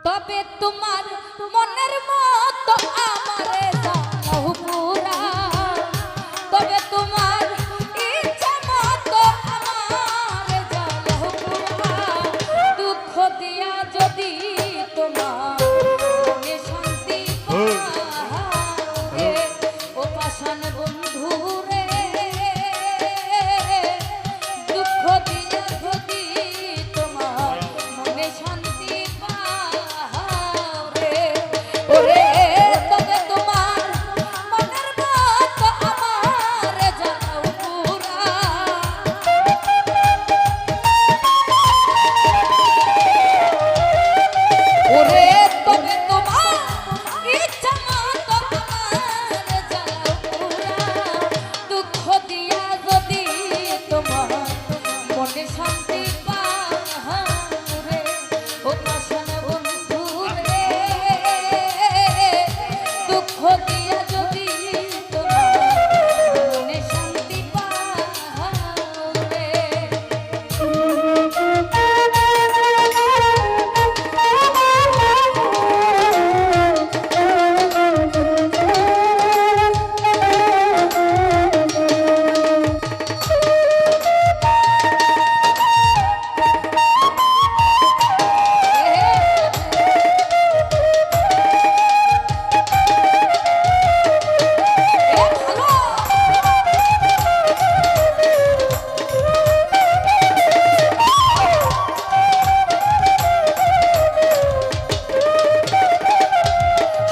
তবে তোমার মনের মতো আমারে জানাও পুরা, তবে তোমার ইচ্ছা মতো আমারে জানাও পুরা। দুঃখ দিয়া যদি তোমার মনে শান্তি পায় ও পাষাণ বন্ধু রে, দুঃখ দিয়া যদি তোমার মনে শান্তি পায় ওরে, তবে তোমার মনের মতো আমারে জানাও পুরা। ওরে তবে তোমার ইচ্ছা মতো আমারে জানাও পুরা। দুঃখ দিয়া যদি তোমার মনে শান্তি পায় ও পাষাণ বন্ধু রে, দুঃখ দিয়া যদি তোমার মনে শান্তি পায়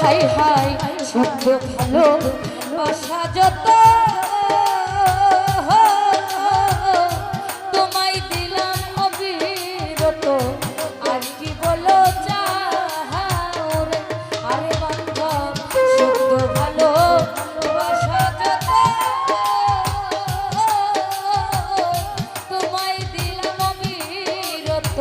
হাই হাই সত্য ভালো বাসা যত তোমায় দিলাম অবিরত, আর কি বলো চাও রে। আরে বান্ধব সত্য ভালো বাসা যত তোমায় দিলাম অবিরত।